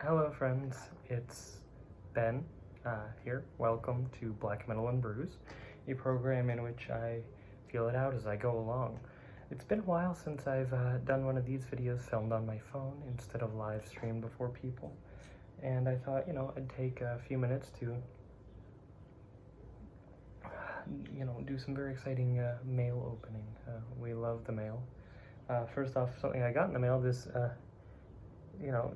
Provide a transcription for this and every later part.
Hello friends, it's Ben here. Welcome to Black Metal and Brews, a program in which I feel it out as I go along. It's been a while since I've done one of these videos filmed on my phone instead of live streamed before people, and I thought, I'd take a few minutes to, do some very exciting mail opening. We love the mail. First off, something I got in the mail, this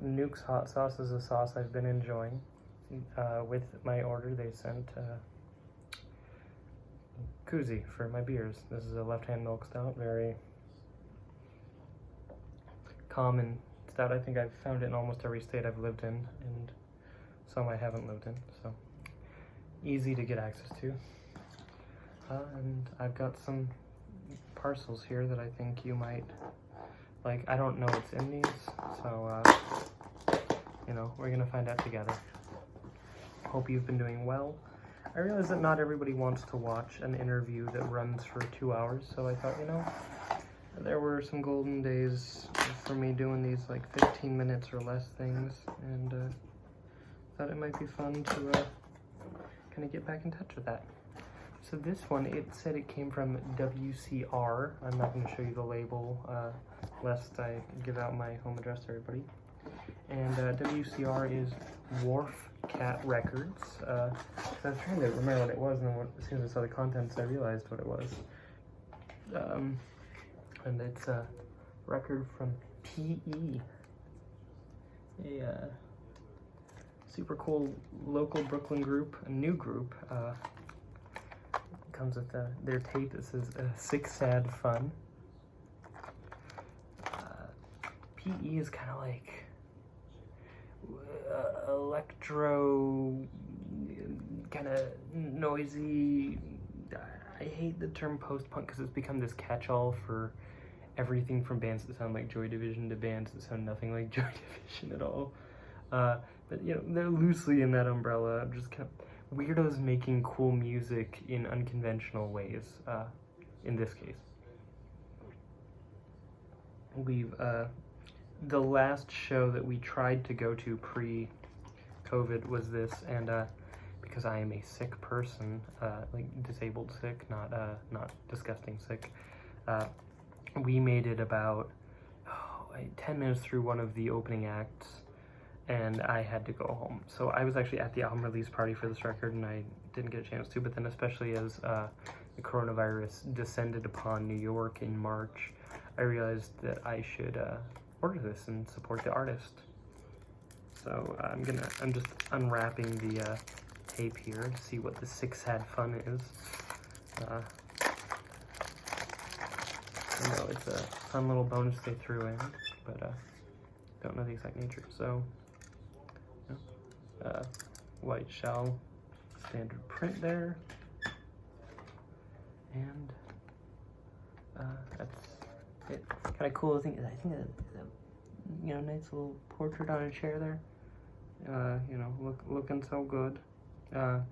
Nuke's hot sauce is a sauce I've been enjoying. With my order, they sent koozie for my beers. This is a left-hand milk stout, very common stout. I think I've found it in almost every state I've lived in, and some I haven't lived in, so easy to get access to. And I've got some parcels here that I think you might like. I don't know what's in these, so we're gonna find out together. Hope you've been doing well. I realize that not everybody wants to watch an interview that runs for 2 hours, so I thought, there were some golden days for me doing these like 15 minutes or less things, and thought it might be fun to kind of get back in touch with that. So this one, it said it came from WCR. I'm not going to show you the label, lest I give out my home address to everybody. And WCR is Wharf Cat Records. I was trying to remember what it was, and then as soon as I saw the contents, I realized what it was. And it's a record from PE, a super cool local Brooklyn group, a new group. Comes with their tape that says "Sick Sad Fun." PE is kind of like electro, kind of noisy. I hate the term post-punk because it's become this catch-all for everything from bands that sound like Joy Division to bands that sound nothing like Joy Division at all. But they're loosely in that umbrella. Just kind of weirdos making cool music in unconventional ways, in this case. We've, the last show that we tried to go to pre-COVID was this, and because I am a sick person, like disabled sick, not disgusting sick, we made it about 10 minutes through one of the opening acts, and I had to go home. So I was actually at the album release party for this record, and I didn't get a chance to, but then especially as the coronavirus descended upon New York in March, I realized that I should order this and support the artist. So I'm just unwrapping the tape here to see what the Sick Sad Fun is. I know it's a fun little bonus they threw in, but don't know the exact nature. So white shell, standard print there, and that's it. Kind of cool. I think nice little portrait on a chair there. Looking so good. And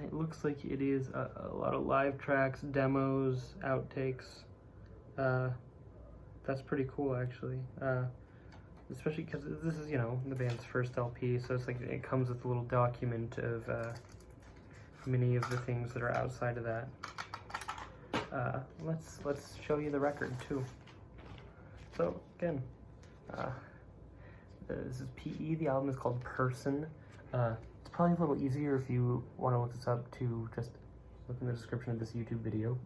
it looks like it is a lot of live tracks, demos, outtakes. That's pretty cool, actually. Especially because this is, the band's first LP, so it's like it comes with a little document of many of the things that are outside of that. Let's show you the record too. So again, this is PE. The album is called Person. It's probably a little easier if you want to look this up to just look in the description of this YouTube video,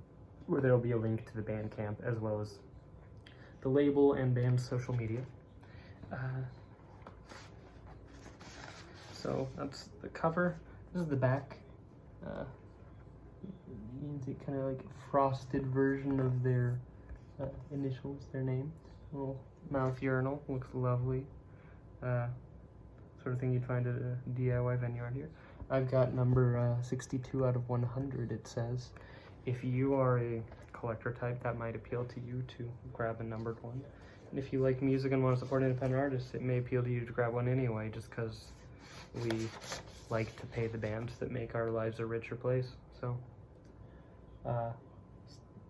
where there will be a link to the Bandcamp as well as the label and band's social media. So that's the cover. This is the back. You can see kind of like a frosted version of their initials, their name. A little mouth urinal, looks lovely. Sort of thing you'd find at a DIY venue around here. I've got number 62 out of 100, it says. If you are a collector type, that might appeal to you to grab a numbered one. And if you like music and want to support independent artists, it may appeal to you to grab one anyway, just because we like to pay the bands that make our lives a richer place. So,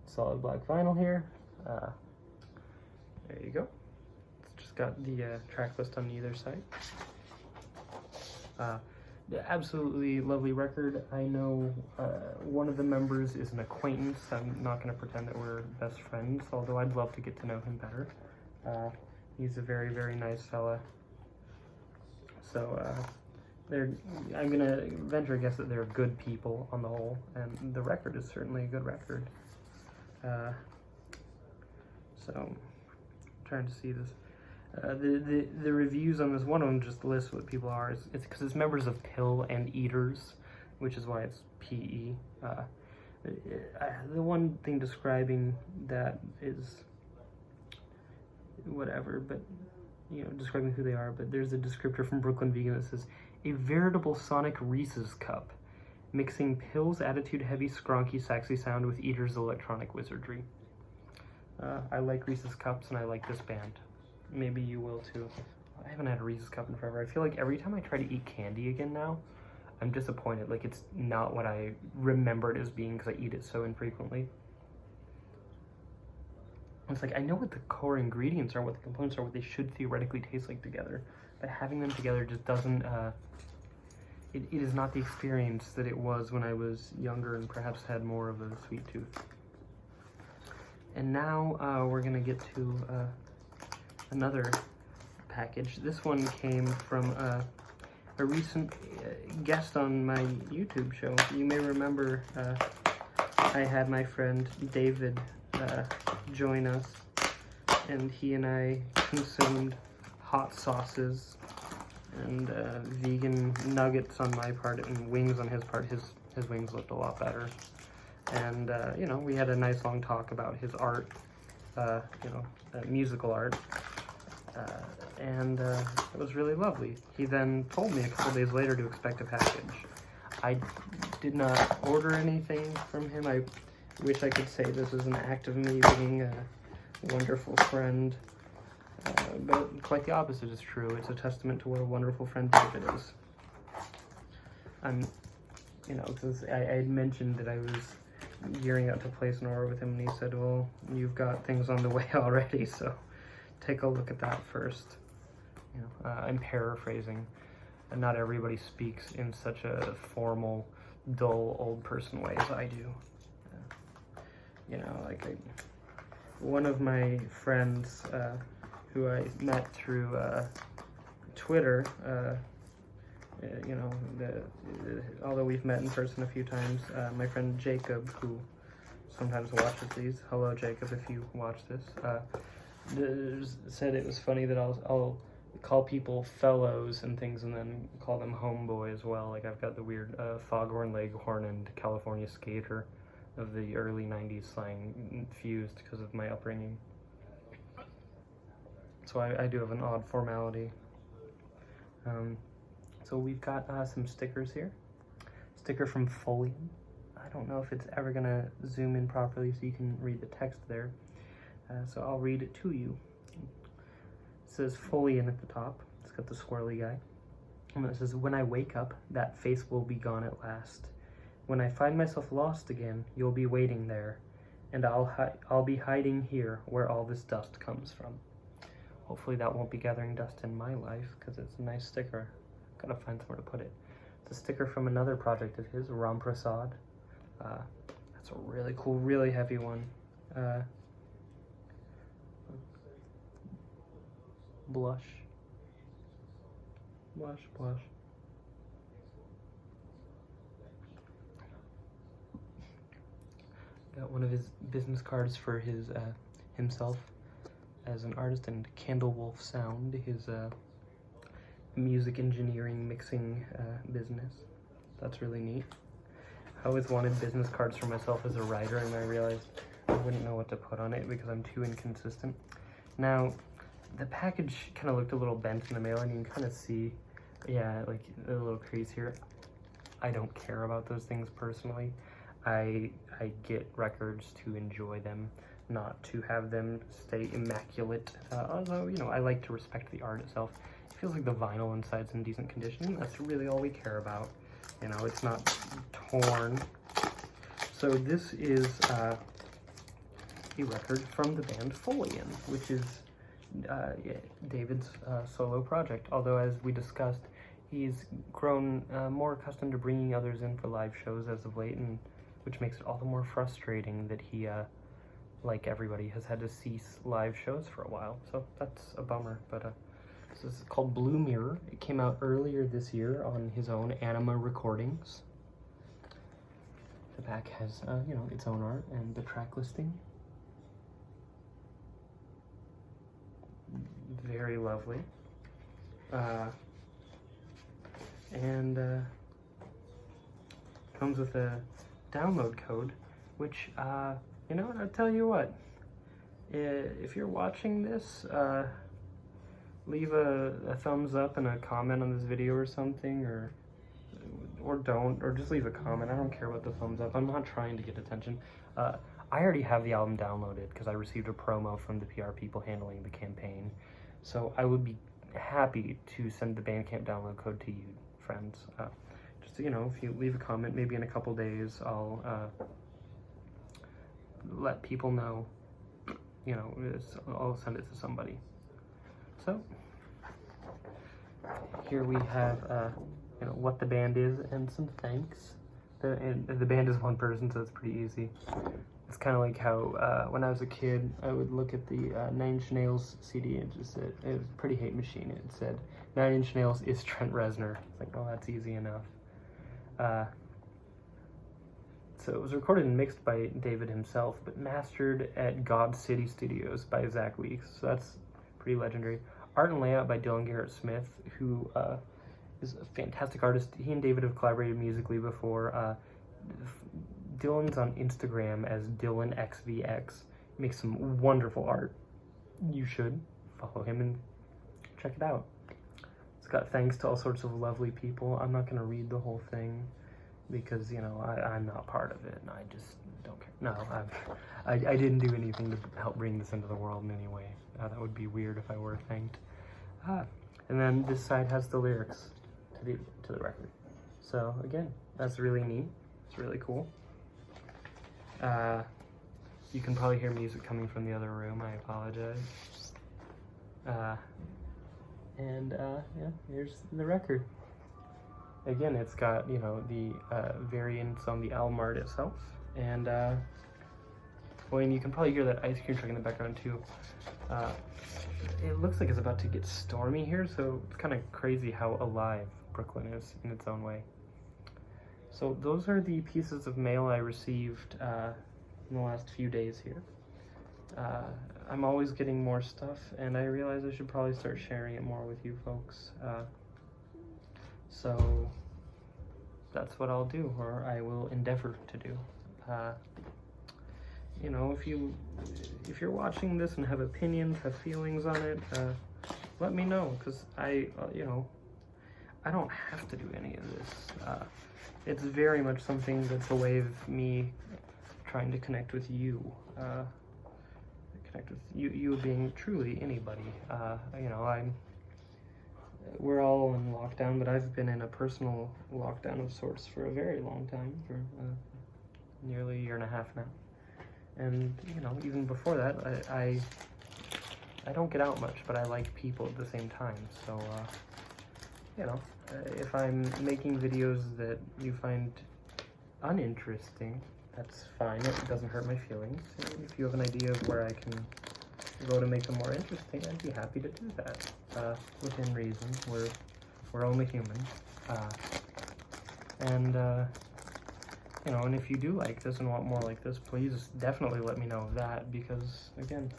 solid black vinyl here. There you go. It's just got the track list on either side. Absolutely lovely record. I know one of the members is an acquaintance. I'm not going to pretend that we're best friends, although I'd love to get to know him better. He's a very, very nice fella. So I'm going to venture a guess that they're good people on the whole, and the record is certainly a good record. So I'm trying to see this. The reviews on this, one of them just lists what people are. It's because it's members of Pill and Eaters, which is why it's PE. The one thing describing that is whatever, but describing who they are. But there's a descriptor from Brooklyn Vegan that says, a veritable sonic Reese's cup, mixing Pill's attitude-heavy, skronky, sexy sound with Eater's electronic wizardry. I like Reese's Cups, and I like this band. Maybe you will too. I haven't had a Reese's Cup in forever. I feel like every time I try to eat candy again now, I'm disappointed. Like, it's not what I remember it as being because I eat it so infrequently. It's like, I know what the core ingredients are, what the components are, what they should theoretically taste like together, but having them together just doesn't, it is not the experience that it was when I was younger and perhaps had more of a sweet tooth. And now we're gonna get to another package. This one came from a recent guest on my YouTube show. You may remember I had my friend David join us, and he and I consumed hot sauces and vegan nuggets on my part and wings on his part. His wings looked a lot better. And, we had a nice long talk about his art, musical art. And it was really lovely. He then told me a couple days later to expect a package. I did not order anything from him. I wish I could say this was an act of me being a wonderful friend, but quite the opposite is true. It's a testament to what a wonderful friend David is. Because I had mentioned that I was gearing up to place an order with him, and he said, well, you've got things on the way already, so take a look at that first. I'm paraphrasing, and not everybody speaks in such a formal, dull, old person way as I do. One of my friends who I met through Twitter, although we've met in person a few times, my friend Jacob, who sometimes watches these, hello Jacob if you watch this, said it was funny that I'll call people fellows and things and then call them homeboy as well. Like, I've got the weird foghorn leghorn and California skater of the early 90s slang fused because of my upbringing. So I do have an odd formality. So we've got some stickers here. Sticker from Folium. I don't know if it's ever gonna zoom in properly so you can read the text there. So I'll read it to you. It says Folium at the top. It's got the swirly guy. And it says, when I wake up, that face will be gone at last. When I find myself lost again, you'll be waiting there. And I'll be hiding here where all this dust comes from. Hopefully that won't be gathering dust in my life, because it's a nice sticker. Gotta find somewhere to put it. It's a sticker from another project of his, Ram Prasad. That's a really cool, really heavy one. Blush. Blush, blush. Got one of his business cards for his himself as an artist, and Candle Wolf Sound, his music engineering mixing business. That's really neat. I always wanted business cards for myself as a writer, and I realized I wouldn't know what to put on it because I'm too inconsistent. Now, the package kind of looked a little bent in the mail, and you can kind of see, yeah, like a little crease here. I don't care about those things personally. I get records to enjoy them, not to have them stay immaculate. Although, I like to respect the art itself. It feels like the vinyl inside's in decent condition. That's really all we care about. It's not torn. So this is a record from the band Folium, which is David's solo project, although as we discussed, he's grown more accustomed to bringing others in for live shows as of late, and which makes it all the more frustrating that he, like everybody, has had to cease live shows for a while. So that's a bummer, but this is called Blue Mirror. It came out earlier this year on his own Anima recordings. The back has, you know, its own art and the track listing. Very lovely. And comes with a download code, which, you know, I'll tell you what, if you're watching this, leave a thumbs up and a comment on this video or something, or don't, or just leave a comment. I don't care about the thumbs up. I'm not trying to get attention. I already have the album downloaded because I received a promo from the PR people handling the campaign. So I would be happy to send the Bandcamp download code to you, friends. Just, you know, if you leave a comment, maybe in a couple days, I'll let people know, you know, I'll send it to somebody. So here we have, you know, what the band is and some thanks. The band is one person, so it's pretty easy. It's kind of like how when I was a kid, I would look at the 9 Inch Nails CD and just said, it was Pretty Hate Machine. It said 9 Inch Nails is Trent Reznor. It's like, oh, that's easy enough. So it was recorded and mixed by David himself, but mastered at God City Studios by Zach Weeks. So that's pretty legendary. Art and layout by Dylan Garrett Smith, who is a fantastic artist. He and David have collaborated musically before. Dylan's on Instagram as DylanXVX. He makes some wonderful art. You should follow him and check it out. It's got thanks to all sorts of lovely people. I'm not going to read the whole thing because, you know, I'm not part of it and I just don't care. No, I didn't do anything to help bring this into the world in any way. That would be weird if I were thanked. And then this side has the lyrics to the record. So again, that's really neat. It's really cool. You can probably hear music coming from the other room. I apologize. Yeah, here's the record. Again, it's got, you know, the variants on the album art itself, and well, and you can probably hear that ice cream truck in the background too. It looks like it's about to get stormy here, so it's kind of crazy how alive Brooklyn is in its own way. So those are the pieces of mail I received in the last few days here. I'm always getting more stuff, and I realize I should probably start sharing it more with you folks. So that's what I'll do, or I will endeavor to do. You know, if you're watching this and have opinions, have feelings on it, let me know, because you know, I don't have to do any of this. It's very much something that's a way of me trying to connect with you. Connect with you being truly anybody. You know, we're all in lockdown, but I've been in a personal lockdown of sorts for a very long time, for nearly a year and a half now. And, you know, even before that, I don't get out much, but I like people at the same time. So, you know, if I'm making videos that you find uninteresting, that's fine. It doesn't hurt my feelings. If you have an idea of where I can go to make them more interesting, I'd be happy to do that. Within reason. We're only human. You know, and if you do like this and want more like this, please definitely let me know of that, because, again,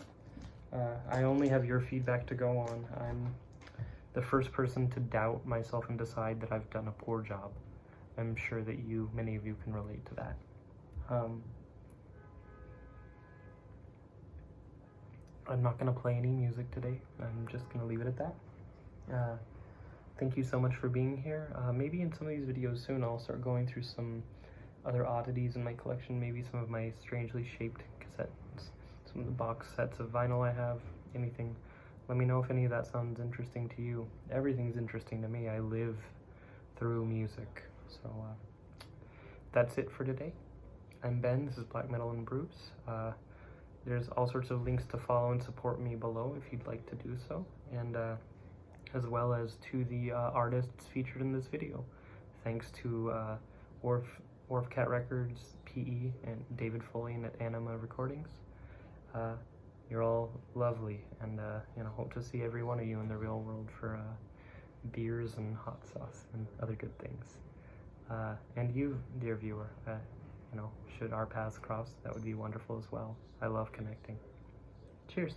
I only have your feedback to go on. I'm the first person to doubt myself and decide that I've done a poor job. I'm sure that many of you can relate to that. I'm not going to play any music today. I'm just going to leave it at that. Thank you so much for being here. Maybe in some of these videos soon I'll start going through some other oddities in my collection, maybe some of my strangely shaped cassettes, some of the box sets of vinyl I have, anything. Let me know if any of that sounds interesting to you. Everything's interesting to me. I live through music. So that's it for today. I'm Ben, this is Black Metal and Bruce. There's all sorts of links to follow and support me below if you'd like to do so, and as well as to the artists featured in this video. Thanks to Wharf Cat Records, PE, and David Foley at Anima Recordings. You're all lovely, and hope to see every one of you in the real world for beers and hot sauce and other good things. And you, dear viewer, should our paths cross, that would be wonderful as well. I love connecting. Cheers.